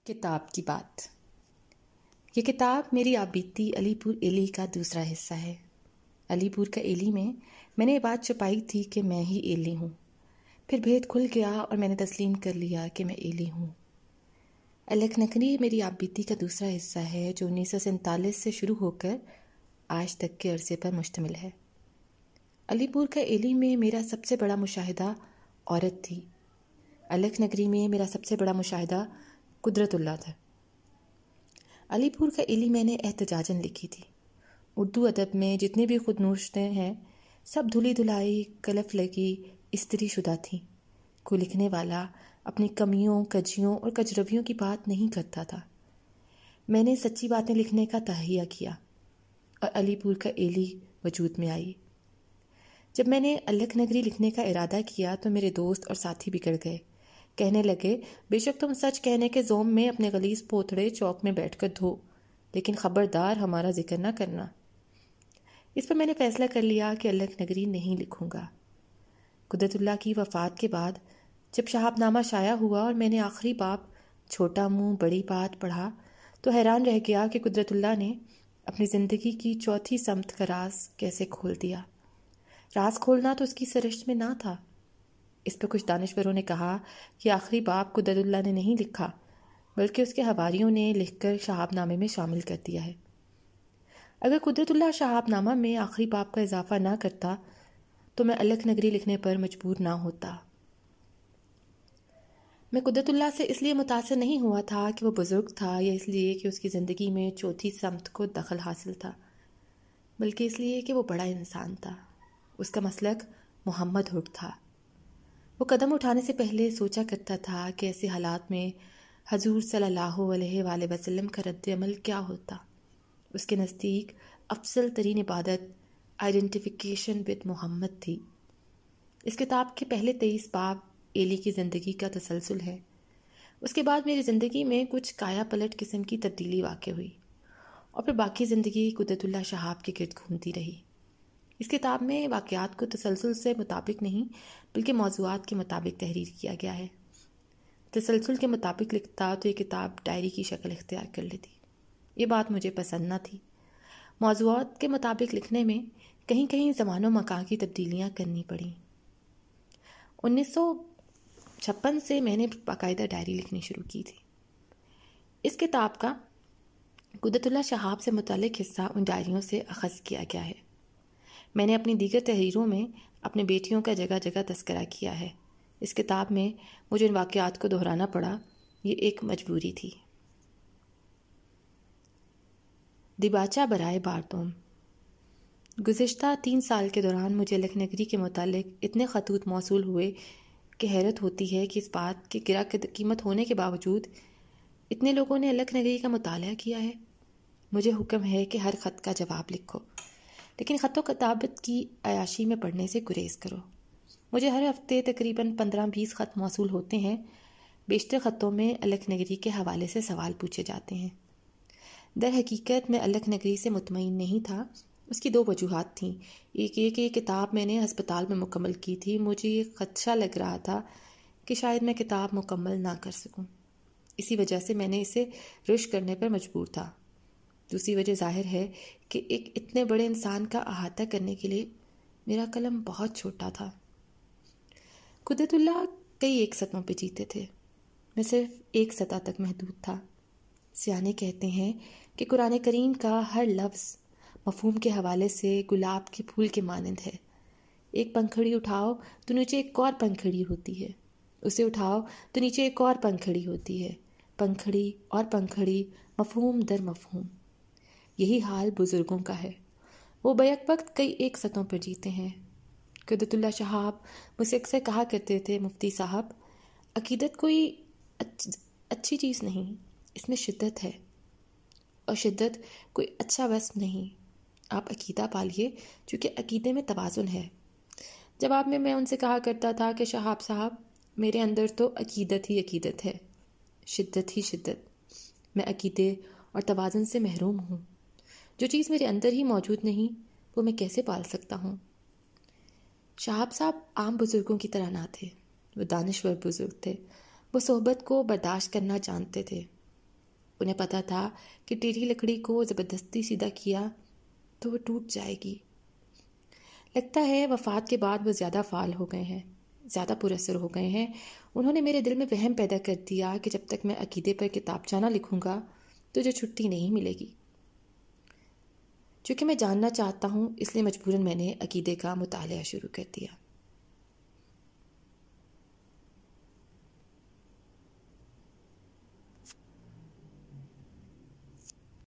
کتاب کی بات۔ یہ کتاب میری آپ بیتی علی پور ایلی کا دوسرا حصہ ہے۔ علی پور کا ایلی میں نے یہ بات چھپائی تھی کہ میں ہی ایلی ہوں، پھر بھید کھل گیا اور میں نے تسلیم کر لیا کہ میں ایلی ہوں۔ الکھ نگری میری آپ بیتی کا دوسرا حصہ ہے جو 1947 سے شروع ہو کر آج تک کے عرصے پر مشتمل ہے۔ علی پور کا ایلی میں میرا سب سے بڑا مشاہدہ عورت تھی۔ الکھ نگری میں میرا سب سے بڑا مشاہدہ قدرت اللہ تھا۔ علی پور کا ایلی میں نے احتجاجاً لکھی تھی۔ اردو ادب میں جتنے بھی خود نوشتیں ہیں سب دھلی دھلائی، کلف لگی، استری شدہ تھیں۔ کوئی لکھنے والا اپنی کمیوں، کجیوں اور کجرویوں کی بات نہیں کرتا تھا۔ میں نے سچی باتیں لکھنے کا تہیہ کیا اور علی پور کا ایلی وجود میں آئی۔ جب میں نے الکھ نگری لکھنے کا ارادہ کیا تو میرے دوست اور ساتھی بگڑ گئے، کہنے لگے بے شک تم سچ کہنے کے زوم میں اپنے غلیظ پوتڑے چوک میں بیٹھ کر دھو، لیکن خبردار ہمارا ذکر نہ کرنا۔ اس پر میں نے فیصلہ کر لیا کہ الکھ نگری نہیں لکھوں گا۔ قدرت اللہ کی وفات کے بعد جب شہاب نامہ شائع ہوا اور میں نے آخری باب چھوٹا منہ بڑی بات پڑھا تو حیران رہ گیا کہ قدرت اللہ نے اپنی زندگی کی چوتھی سمت کا راز کیسے کھول دیا۔ راز کھولنا تو اس کی سرشت میں نہ تھا۔ اس پہ کچھ دانشوروں نے کہا کہ آخری باب قدرت اللہ نے نہیں لکھا بلکہ اس کے حواریوں نے لکھ کر شہاب نامے میں شامل کر دیا ہے۔ اگر قدرت اللہ شہاب نامہ میں آخری باب کا اضافہ نہ کرتا تو میں الکھ نگری لکھنے پر مجبور نہ ہوتا۔ میں قدرت اللہ سے اس لیے متاثر نہیں ہوا تھا کہ وہ بزرگ تھا یا اس لیے کہ اس کی زندگی میں چوتھی سمت کو دخل حاصل تھا، بلکہ اس لیے کہ وہ بڑا انسان تھا۔ اس کا مسلک محمد ہوڈ تھا۔ وہ قدم اٹھانے سے پہلے سوچا کرتا تھا کہ ایسے حالات میں حضور صلی اللہ علیہ وآلہ وسلم کا رد عمل کیا ہوتا۔ اس کے نزدیک افضل ترین عبادت آئیڈینٹیفیکیشن ود محمد تھی۔ اس کتاب کے پہلے 23 باب ایلی کی زندگی کا تسلسل ہے۔ اس کے بعد میری زندگی میں کچھ کایا پلٹ قسم کی تبدیلی واقع ہوئی اور پھر باقی زندگی قدرت اللہ شہاب کے گرد گھومتی رہی۔ اس کتاب میں واقعات کو تسلسل سے مطابق نہیں بلکہ موضوعات کے مطابق تحریر کیا گیا ہے۔ تسلسل کے مطابق لکھتا تو یہ کتاب ڈائری کی شکل اختیار کر لیتی۔ یہ بات مجھے پسند نہ تھی۔ موضوعات کے مطابق لکھنے میں کہیں کہیں زمان و مکان کی تبدیلیاں کرنی پڑیں۔ 1956 سے میں نے باقاعدہ ڈائری لکھنی شروع کی تھی۔ اس کتاب کا قدرت اللہ شہاب سے متعلق حصہ ان ڈائریوں سے اخذ کیا گیا ہے۔ میں نے اپنی دیگر تحریروں میں اپنے بیٹیوں کا جگہ جگہ تذکرہ کیا ہے۔ اس کتاب میں مجھے ان واقعات کو دہرانا پڑا، یہ ایک مجبوری تھی۔ دیباچہ برائے باردوم۔ گزشتہ 3 سال کے دوران مجھے الکھ نگری کے متعلق اتنے خطوط موصول ہوئے کہ حیرت ہوتی ہے کہ اس بات کے گرا قیمت ہونے کے باوجود اتنے لوگوں نے الکھ نگری کا مطالعہ کیا ہے۔ مجھے حکم ہے کہ ہر خط کا جواب لکھو، لیکن خط و کتابت کی عیاشی میں پڑھنے سے گریز کرو۔ مجھے ہر ہفتے تقریباً 15-20 خط موصول ہوتے ہیں۔ بیشتر خطوں میں الکھ نگری کے حوالے سے سوال پوچھے جاتے ہیں۔ در حقیقت میں الکھ نگری سے مطمئن نہیں تھا۔ اس کی 2 وجوہات تھیں۔ ایک یہ کہ یہ کتاب میں نے ہسپتال میں مکمل کی تھی۔ مجھے یہ خدشہ لگ رہا تھا کہ شاید میں کتاب مکمل نہ کر سکوں، اسی وجہ سے میں نے اسے رشک کرنے پر مجبور تھا۔ دوسری وجہ ظاہر ہے کہ ایک اتنے بڑے انسان کا احاطہ کرنے کے لیے میرا قلم بہت چھوٹا تھا۔ قدرت اللہ کئی ایک سطحوں پہ جیتے تھے، میں صرف ایک سطح تک محدود تھا۔ سیانے کہتے ہیں کہ قرآن کریم کا ہر لفظ مفہوم کے حوالے سے گلاب کے پھول کے مانند ہے۔ ایک پنکھڑی اٹھاؤ تو نیچے ایک اور پنکھڑی ہوتی ہے، اسے اٹھاؤ تو نیچے ایک اور پنکھڑی ہوتی ہے، پنکھڑی اور پنکھڑی، مفہوم در مفہوم۔ یہی حال بزرگوں کا ہے، وہ بیک وقت کئی ایک سطحوں پر جیتے ہیں۔ قدرت اللہ شہاب مجھ سے اکثر کہا کرتے تھے، مفتی صاحب عقیدت کوئی اچھی چیز نہیں، اس میں شدت ہے، اور شدت کوئی اچھا وصف نہیں۔ آپ عقیدہ پالیے چونکہ عقیدے میں توازن ہے۔ جواب میں ان سے کہا کرتا تھا کہ شہاب صاحب میرے اندر تو عقیدت ہی عقیدت ہے، شدت ہی شدت۔ میں عقیدے اور توازن سے محروم ہوں۔ جو چیز میرے اندر ہی موجود نہیں وہ میں کیسے پال سکتا ہوں؟ شہاب صاحب عام بزرگوں کی طرح نہ تھے، وہ دانشور بزرگ تھے۔ وہ صحبت کو برداشت کرنا جانتے تھے، انہیں پتہ تھا کہ ٹیڑھی لکڑی کو زبردستی سیدھا کیا تو وہ ٹوٹ جائے گی۔ لگتا ہے وفات کے بعد وہ زیادہ فعال ہو گئے ہیں، زیادہ پراثر ہو گئے ہیں۔ انہوں نے میرے دل میں وہم پیدا کر دیا کہ جب تک میں عقیدے پر کتابچہ نہ لکھوں گا تجھے چھٹی نہیں ملے گی۔ چونکہ میں جاننا چاہتا ہوں اس لیے مجبوراً میں نے عقیدے کا مطالعہ شروع کر دیا۔